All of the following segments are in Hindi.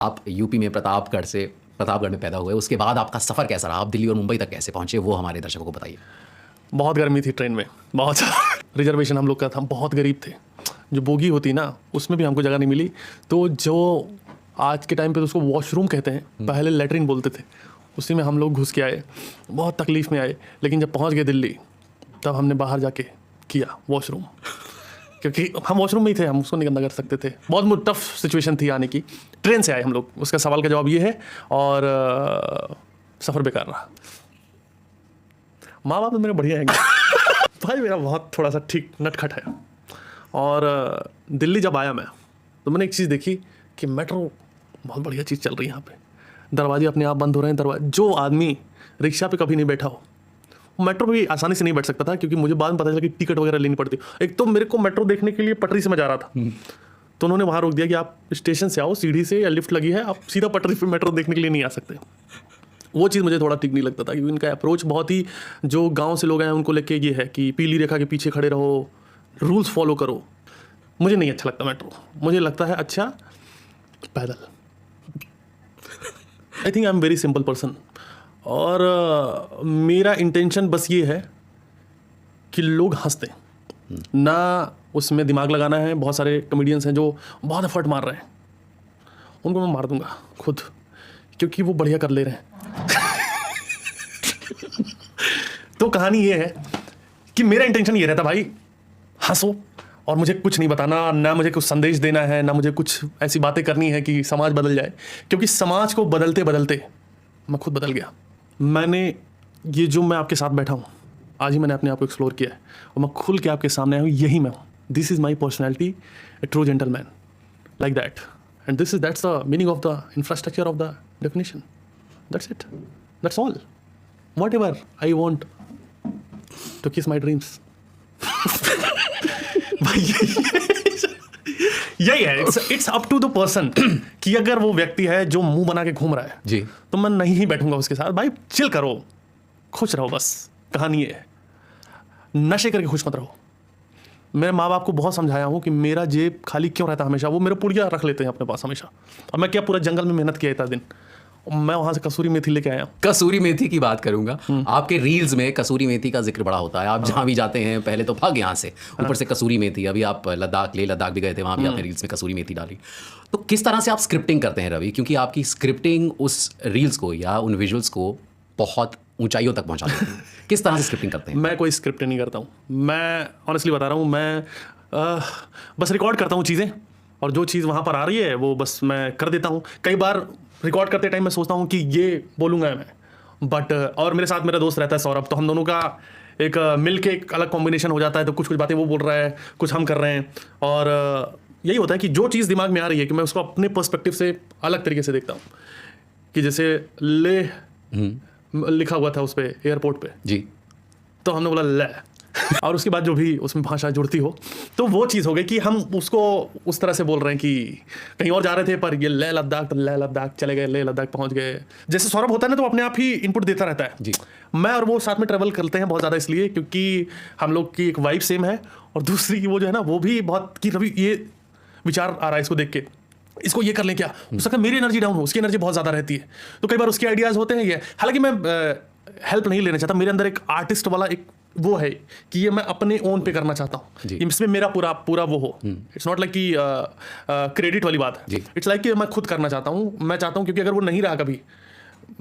आप यूपी में प्रतापगढ़ में पैदा हुए, उसके बाद आपका सफ़र कैसा रहा? आप दिल्ली और मुंबई तक कैसे पहुँचे, वो हमारे दर्शकों को बताइए। बहुत गर्मी थी ट्रेन में, बहुत रिजर्वेशन हम लोग का था, बहुत गरीब थे। जो बोगी होती ना, उसमें भी हमको जगह नहीं मिली। तो जो आज के टाइम पे तो उसको वॉशरूम कहते हैं, पहले लेटरिन बोलते थे, उसी में हम लोग घुस के आए, बहुत तकलीफ में आए। लेकिन जब पहुंच गए दिल्ली, तब हमने बाहर जाके किया वॉशरूम, क्योंकि हम वॉशरूम में ही थे, हम उसको नहीं गंदा कर सकते थे। बहुत टफ सिचुएशन थी आने की। ट्रेन से आए हम लोग, उसका सवाल का जवाब ये है। और सफ़र बेकार रहा। माँ बाप तो मेरे बढ़िया हैं भाई, मेरा बहुत थोड़ा सा ठीक नटखट है। और दिल्ली जब आया मैं, तो मैंने एक चीज़ देखी कि मेट्रो बहुत बढ़िया चीज़ चल रही है यहाँ पे। दरवाजे अपने आप बंद हो रहे हैं। दरवाजे, जो आदमी रिक्शा पे कभी नहीं बैठा हो, मेट्रो पे भी आसानी से नहीं बैठ सकता था, क्योंकि मुझे बाद में पता चला कि टिकट वगैरह लेनी पड़ती। एक तो मेरे को मेट्रो देखने के लिए पटरी से मैं जा रहा था, तो उन्होंने वहाँ रोक दिया कि आप स्टेशन से आओ, सीढ़ी से या लिफ्ट लगी है, आप सीधा पटरी पे मेट्रो देखने के लिए नहीं आ सकते। वो चीज़ मुझे थोड़ा ठीक नहीं लगता था, क्योंकि इनका अप्रोच बहुत ही, जो गांव से लोग हैं उनको लेके ये है कि पीली रेखा के पीछे खड़े रहो, रूल्स फॉलो करो। मुझे नहीं अच्छा लगता मेट्रो। मुझे लगता है अच्छा पैदल। I think I am very simple person. और मेरा इंटेंशन बस ये है कि लोग हंसते ना, उसमें दिमाग लगाना है। बहुत सारे कॉमेडियंस हैं जो बहुत एफर्ट मार रहे हैं, उनको मैं मार दूंगा खुद, क्योंकि वो बढ़िया कर ले रहे हैं। तो कहानी ये है कि मेरा इंटेंशन ये रहता, भाई हंसो, और मुझे कुछ नहीं बताना, ना मुझे कुछ संदेश देना है, ना मुझे कुछ ऐसी बातें करनी है कि समाज बदल जाए। क्योंकि समाज को बदलते बदलते मैं खुद बदल गया। मैंने ये जो मैं आपके साथ बैठा हूँ, आज ही मैंने अपने आप को एक्सप्लोर किया है, और मैं खुल के आपके सामने आया हूँ। यही मैं हूँ। This is my personality, A true gentleman, like that. And that's the meaning of the infrastructure of the definition. That's it. That's all. Whatever I want to kiss my dreams. यही है। It's up to the person कि अगर वो व्यक्ति है जो मुंह बना के घूम रहा है जी, तो मैं नहीं ही बैठूंगा उसके साथ। भाई चिल करो, खुश रहो, बस कहानी ये है। नशे करके खुश मत रहो। मैं माँ बाप को बहुत समझाया हूँ कि मेरा जेब खाली क्यों रहता हमेशा। वो मेरा पुड़िया रख लेते हैं अपने पास हमेशा। और मैं क्या पूरा जंगल में मेहनत किया इतना दिन, मैं वहां से कसूरी मेथी लेके आया। कसूरी मेथी की बात करूंगा। आपके रील्स में कसूरी मेथी का जिक्र बड़ा होता है। आप जहां भी जाते हैं, पहले तो भाग यहाँ से, ऊपर से कसूरी मेथी। अभी आप लद्दाख भी गए थे, वहां भी आपने रील्स में कसूरी मेथी डाली। तो किस तरह से आप स्क्रिप्टिंग करते हैं रवि? क्योंकि आपकी स्क्रिप्टिंग उस रील्स को या उन विजुअल्स को बहुत ऊंचाइयों तक पहुंचा देती है। किस तरह से स्क्रिप्टिंग करते हैं? मैं कोई स्क्रिप्ट नहीं करता हूँ। मैं ऑनेस्टली बता रहा हूँ, मैं बस रिकॉर्ड करता हूँ चीज़ें, और जो चीज़ वहाँ पर आ रही है वो बस मैं कर देता हूँ। कई बार रिकॉर्ड करते टाइम मैं सोचता हूँ कि ये बोलूँगा मैं, बट और मेरे साथ मेरा दोस्त रहता है सौरभ, तो हम दोनों का एक मिल के एक अलग कॉम्बिनेशन हो जाता है। तो कुछ बातें वो बोल रहा है, कुछ हम कर रहे हैं, और यही होता है कि जो चीज़ दिमाग में आ रही है कि मैं उसको अपने पर्सपेक्टिव से अलग तरीके से देखता हूँ। कि जैसे ले लिखा हुआ था उस पर एयरपोर्ट पे जी, तो हमने बोला ले, और उसके बाद जो भी उसमें भाषा जुड़ती हो, तो वो चीज़ हो गई कि हम उसको उस तरह से बोल रहे हैं कि कहीं और जा रहे थे, पर ये ले लद्दाख, तो ले लद्दाख चले गए, ले लद्दाख पहुंच गए। जैसे सौरभ होता है ना, तो अपने आप ही इनपुट देता रहता है जी। मैं और वो साथ में ट्रैवल करते हैं बहुत ज़्यादा, इसलिए क्योंकि हम लोग की एक वाइब सेम है, और दूसरी की वो जो है ना, वो भी बहुत कि रवि ये विचार आ रहा है इसको देख के, इसको ये कर लें क्या। हो सकता है मेरी एनर्जी डाउन हो, उसकी एनर्जी बहुत ज़्यादा रहती है, तो कई बार उसके आइडियाज़ होते हैं। ये हालांकि मैं हेल्प नहीं लेना चाहता, मेरे अंदर एक आर्टिस्ट वाला एक वो है कि ये मैं अपने ओन पे करना चाहता हूँ, इसमें मेरा पूरा वो हो। इट्स नॉट लाइक कि क्रेडिट वाली बात है, इट्स लाइक कि मैं खुद करना चाहता हूँ। मैं चाहता हूँ क्योंकि अगर वो नहीं रहा कभी,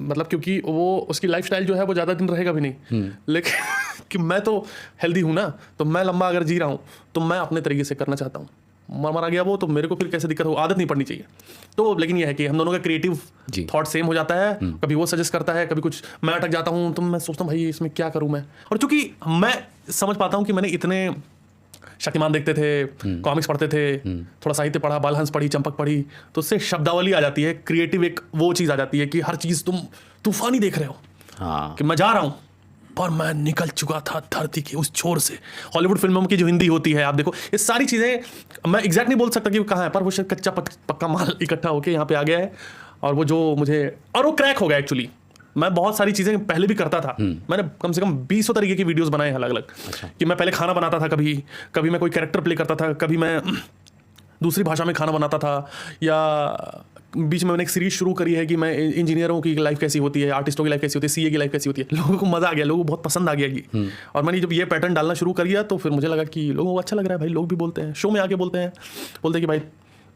मतलब क्योंकि वो उसकी लाइफस्टाइल जो है वो ज़्यादा दिन रहेगा भी नहीं, लेकिन कि मैं तो हेल्दी हूँ ना, तो मैं लंबा अगर जी रहा हूँ तो मैं अपने तरीके से करना चाहता हूँ। मर गया वो, तो मेरे को फिर कैसे दिक्कत हो, आदत नहीं पड़नी चाहिए। तो लेकिन ये है कि हम दोनों का क्रिएटिव थॉट सेम हो जाता है। कभी वो सजेस्ट करता है, कभी कुछ मैं अटक जाता हूँ, तो मैं सोचता हूँ भाई इसमें क्या करूँ मैं। और चूंकि मैं समझ पाता हूँ कि मैंने इतने शक्तिमान देखते थे, कॉमिक्स पढ़ते थे, थोड़ा साहित्य पढ़ा, बालहंस पढ़ी, चंपक पढ़ी, तो उससे शब्दावली आ जाती है, क्रिएटिव एक वो चीज़ आ जाती है कि हर चीज़ तुम तूफानी देख रहे हो। हाँ, कि मैं जा रहा हूँ पर मैं निकल चुका था धरती के उस छोर से। हॉलीवुड फिल्मों की जो हिंदी होती है, आप देखो, ये सारी चीज़ें मैं एग्जैक्ट नहीं बोल सकता कि वो कहाँ है, पर वो शायद कच्चा पक्का माल इकट्ठा होकर यहाँ पे आ गया है। और वो जो मुझे, और वो क्रैक हो गया एक्चुअली। मैं बहुत सारी चीज़ें पहले भी करता था, मैंने कम से कम 20 तरीके की वीडियोस बनाए हैं अलग अलग। कि मैं पहले खाना बनाता था, कभी मैं कोई कैरेक्टर प्ले करता था, कभी मैं दूसरी भाषा में खाना बनाता था, या बीच में मैंने एक सीरीज शुरू करी है कि मैं इंजीनियरों की लाइफ कैसी होती है, आर्टिस्टों की लाइफ कैसी होती है, सीए की लाइफ कैसी होती है। लोगों को मजा आ गया, लोगों को बहुत पसंद आ गया ये। और मैंने जब ये पैटर्न डालना शुरू कर दिया तो फिर मुझे लगा कि लोगों को अच्छा लग रहा है भाई। लोग भी बोलते हैं, शो में आके बोलते हैं कि भाई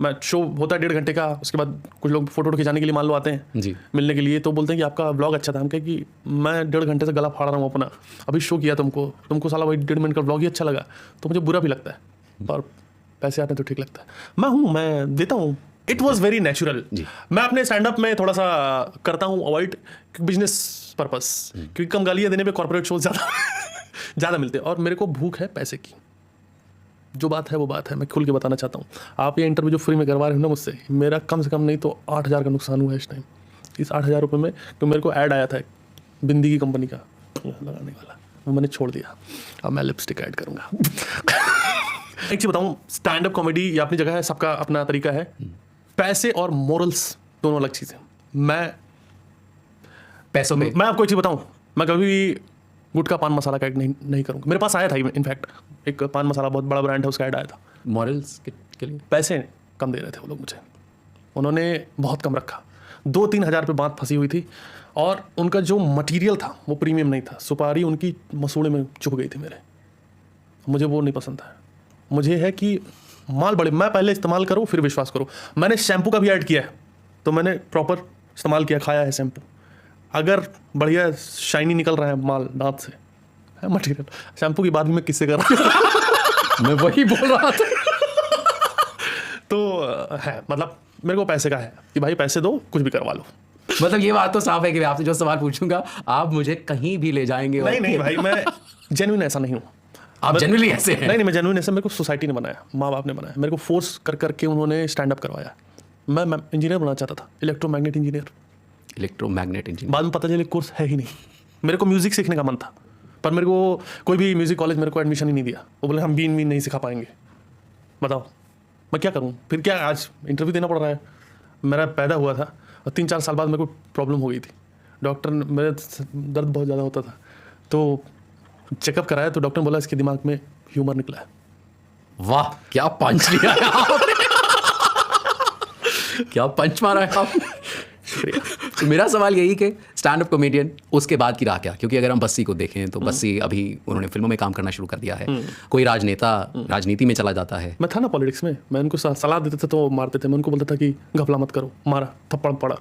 मैं शो होता है 1.5 घंटे का, उसके बाद कुछ लोग फोटो खिंचाने के लिए मान लो आते हैं जी मिलने के लिए, तो बोलते हैं कि आपका ब्लॉग अच्छा था। हम कहे कि मैं 1.5 घंटे से गला फाड़ रहा हूँ अपना, अभी शो किया तुमको साला भाई 1.5 मिनट का ब्लॉग ही अच्छा लगा, तो मुझे बुरा भी लगता है, पर पैसे आते हैं तो ठीक लगता है। मैं देता हूँ। It was very natural. मैं अपने स्टैंड अप में थोड़ा सा करता हूँ अवॉइड बिजनेस पर्पस, क्योंकि कम गालियाँ देने पे कॉर्पोरेट शो ज़्यादा मिलते हैं, और मेरे को भूख है पैसे की। जो बात है वो बात है, मैं खुल के बताना चाहता हूँ। आप ये इंटरव्यू जो फ्री में करवा रहे हो ना मुझसे, मेरा कम से कम नहीं तो 8,000 का नुकसान हुआ है इस टाइम। इस 8,000 रुपये में तो मेरे को ऐड आया था बिंदी की कंपनी का लगाने वाला, वो मैंने छोड़ दिया। अब मैं लिपस्टिक ऐड करूँगा। एक चीज़ बताऊँ, स्टैंड अप कॉमेडी ये अपनी जगह है, सबका अपना तरीका है। पैसे और मोरल्स दोनों अलग चीज़ें। मैं आपको एक चीज़ बताऊँ, मैं कभी भी गुटखा पान मसाला का ऐड नहीं करूँगा। मेरे पास आया था इनफैक्ट एक पान मसाला बहुत बड़ा ब्रांड है, उसका ऐड आया था। मॉरल्स के लिए पैसे कम दे रहे थे वो लोग मुझे, उन्होंने बहुत कम रखा। 2-3 हज़ार पे बात फंसी हुई थी, और उनका जो मटेरियल था वो प्रीमियम नहीं था। सुपारी उनकी मसूड़े में चुभ गई थी मेरे, मुझे वो नहीं पसंद था। मुझे है कि माल बड़े, मैं पहले इस्तेमाल करूँ फिर विश्वास करूँ। मैंने शैम्पू का भी ऐड किया है, तो मैंने प्रॉपर इस्तेमाल किया, खाया है शैम्पू। अगर बढ़िया शाइनी निकल रहा है माल दांत से, है मटेरियल। शैम्पू की बात भी मैं किससे कर रहा हूँ। मैं वही बोल रहा था। तो है, मतलब मेरे को पैसे का है कि भाई पैसे दो, कुछ भी करवा लो। मतलब ये बात तो साफ है कि मैं आपसे जो सवाल पूछूंगा आप मुझे कहीं भी ले जाएंगे। नहीं भाई, मैं जेन्युइन ऐसा नहीं हूँ। आप जेन्युइनली ऐसे हैं? नहीं, मैं जेन्युइन ऐसे, मेरे को सोसाइटी ने बनाया, माँ बाप ने बनाया, मेरे को फोर्स करके उन्होंने स्टैंड अप करवाया। मैं इंजीनियर बनना चाहता था, इलेक्ट्रोमैग्नेट इंजीनियर। बाद में पता चले कोर्स है ही नहीं। मेरे को म्यूजिक सीखने का मन था, पर मेरे को कोई भी म्यूजिक कॉलेज मेरे को एडमिशन ही नहीं दिया। वो बोले हम बीन नहीं सिखा पाएंगे। बताओ मैं क्या करूँ फिर? क्या आज इंटरव्यू देना पड़ रहा है। मेरा पैदा हुआ था और 3-4 साल बाद मेरे को प्रॉब्लम हो गई थी। डॉक्टर, मेरे दर्द बहुत ज़्यादा होता था, तो चेकअप कराया तो डॉक्टर ने बोला इसके दिमाग में ह्यूमर निकला है। वाह, क्या पंच लिया है आपने। क्या पंच मारा है आपने। तो मेरा सवाल यही कि स्टैंड अप कॉमेडियन उसके बाद की राह क्या? क्योंकि अगर हम बस्सी को देखें तो बस्सी अभी उन्होंने फिल्मों में काम करना शुरू कर दिया है। कोई राजनेता राजनीति में चला जाता है। मैं था ना पॉलिटिक्स में, मैं उनको सलाह देते थे तो मारते थे। मैं उनको बोलता था कि घपला मत करो, मारा थप्पड़ पड़ा।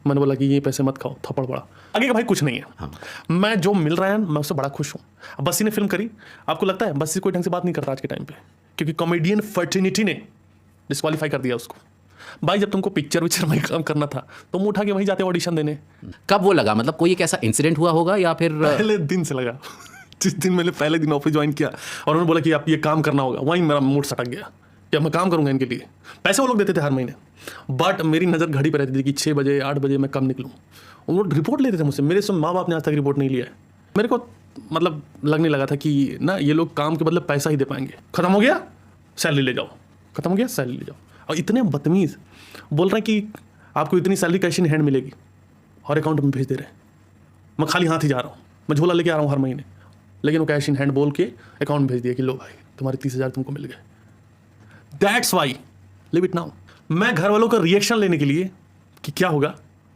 मैंने बोला कि ये पैसे मत खाओ, थप्पड़ पड़ा। आगे का भाई कुछ नहीं है। हाँ। मैं जो मिल रहा है मैं उससे बड़ा खुश हूँ। बस्सी ने फिल्म करी, आपको लगता है बस्सी कोई ढंग से बात नहीं करता आज के टाइम पे, क्योंकि कॉमेडियन फर्टिनिटी ने डिस्क्वालीफाई कर दिया उसको। भाई जब तुमको पिक्चर में काम करना था तुम उठा के वहीं जाते ऑडिशन देने। कब वो लगा? मतलब कोई एक ऐसा इंसिडेंट हुआ होगा या फिर पहले दिन से लगा। जिस दिन मैंने पहले दिन ऑफिस ज्वाइन किया और उन्होंने बोला कि आप ये काम करना होगा, वहीं मेरा मूड सटक गया कि अब मैं काम करूंगा इनके लिए। पैसे वो लोग देते थे हर महीने, बट मेरी नज़र घड़ी पर रहती थी कि 6 बजे 8 बजे मैं कम निकलूँ। उन लोग रिपोर्ट लेते थे मुझसे, मेरे से माँ बाप ने आज तक रिपोर्ट नहीं लिया है। मेरे को मतलब लगने लगा था कि ना ये लोग काम के बदले पैसा ही दे पाएंगे। खत्म हो गया सैलरी ले जाओ, खत्म हो गया सैलरी ले जाओ। और इतने बदतमीज़ बोल रहे हैं कि आपको इतनी सैलरी कैश इन हैंड मिलेगी और अकाउंट में भेज दे रहे हैं। मैं खाली हाथ ही जा रहा हूँ, मैं झोला लेके आ रहा हूँ हर महीने, लेकिन वो कैश इन हैंड बोल के अकाउंट में भेज दिया कि लो भाई तुम्हारे 30,000 तुमको मिल गए। That's why live it now. मैं घर वालों का रिएक्शन लेने के लिए कि क्या होगा,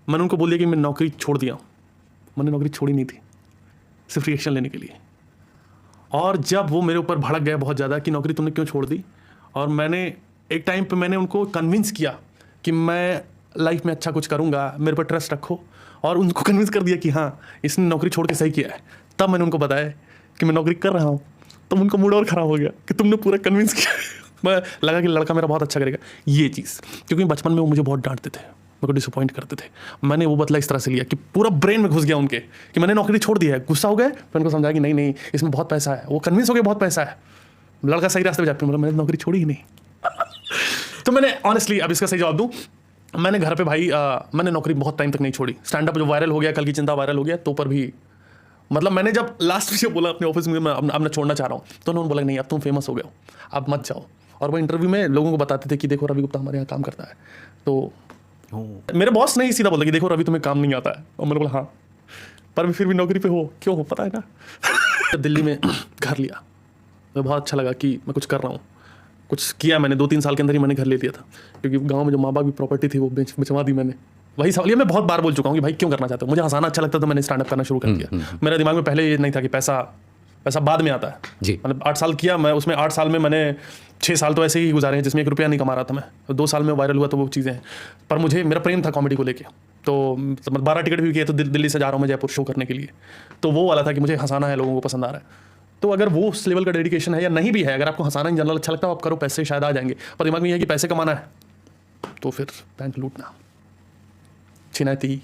मैंने उनको बोल दिया कि मैं नौकरी छोड़ दिया हूँ। मैंने नौकरी छोड़ी नहीं थी, सिर्फ रिएक्शन लेने के लिए। और जब वो मेरे ऊपर भड़क गया बहुत ज़्यादा कि नौकरी तुमने क्यों छोड़ दी, और मैंने एक टाइम पे मैंने उनको कन्विंस किया कि मैं लाइफ में अच्छा कुछ करूँगा, मेरे पर ट्रस्ट रखो, और उनको कन्विंस कर दिया कि हाँ इसने नौकरी छोड़ के सही किया है। तब मैंने उनको बताया कि मैं नौकरी कर रहा हूँ, तब उनका मूड और ख़राब हो गया कि तुमने पूरा कन्विंस किया। मैं लगा कि लड़का मेरा बहुत अच्छा करेगा ये चीज़, क्योंकि बचपन में वो मुझे बहुत डांटते थे, मेरे को डिसअपॉइंट करते थे। मैंने वो बदला इस तरह से लिया कि पूरा ब्रेन में घुस गया उनके कि मैंने नौकरी छोड़ दी है। गुस्सा हो गए, फिर उनको समझाया कि नहीं नहीं इसमें बहुत पैसा है। वो कन्विंस हो गया बहुत पैसा है, लड़का सही रास्ते पे जाते, मतलब मैंने नौकरी छोड़ी ही नहीं। तो मैंने ऑनेस्टली अब इसका सही जवाब दूं, मैंने घर पे भाई मैंने नौकरी बहुत टाइम तक नहीं छोड़ी। स्टैंड अप जो वायरल हो गया, कल की चिंता वायरल हो गया, तो पर भी मतलब मैंने जब लास्ट में जब बोला अपने ऑफिस में मैं अब मैं छोड़ना चाह रहा हूँ, तो उन्होंने बोला नहीं अब तुम फेमस हो गए हो, अब मत जाओ। और वो इंटरव्यू में लोगों को बताते थे कि देखो रवि गुप्ता हमारे यहाँ काम करता है। तो मेरे बॉस नहीं सीधा बोला कि देखो रवि तुम्हें काम नहीं आता है, और मैंने बोला हाँ पर फिर भी नौकरी पे हो, क्यों हो पता है ना। दिल्ली में घर लिया, मुझे बहुत अच्छा लगा कि मैं कुछ कर रहा हूँ, कुछ किया मैंने, 2-3 साल के अंदर ही मैंने घर ले लिया था, क्योंकि गांव में जो माँ बाप की प्रॉपर्टी थी वो बेचवा दी मैंने। वही सवाल, ये मैं बहुत बार बोल चुका हूँ कि भाई क्यों करना चाहते हो, मुझे हंसाना अच्छा लगता तो मैंने स्टैंड अप करना शुरू कर दिया। मेरे दिमाग में पहले ये नहीं था कि पैसा बाद में आता है जी। मतलब 8 साल किया मैं, उसमें 8 साल में मैंने 6 साल तो ऐसे ही गुजारे हैं जिसमें 1 रुपया नहीं कमा रहा था मैं, 2 साल में वायरल हुआ तो वो चीज़ें हैं। पर मुझे मेरा प्रेम था कॉमेडी को लेके, तो 12 टिकट भी किए, तो दिल्ली से जा रहा हूँ मैं जयपुर शो करने के लिए, तो वो वाला था कि मुझे हंसाना है, लोगों को पसंद आ रहा है। तो अगर वो उस लेवल का डेडिकेशन है या नहीं भी है, अगर आपको हंसाना इन जनरल अच्छा लगता है आप करो, पैसे शायद आ जाएंगे, पर दिमाग में ये है कि पैसे कमाना है तो फिर बैंक लूटना, छिनैती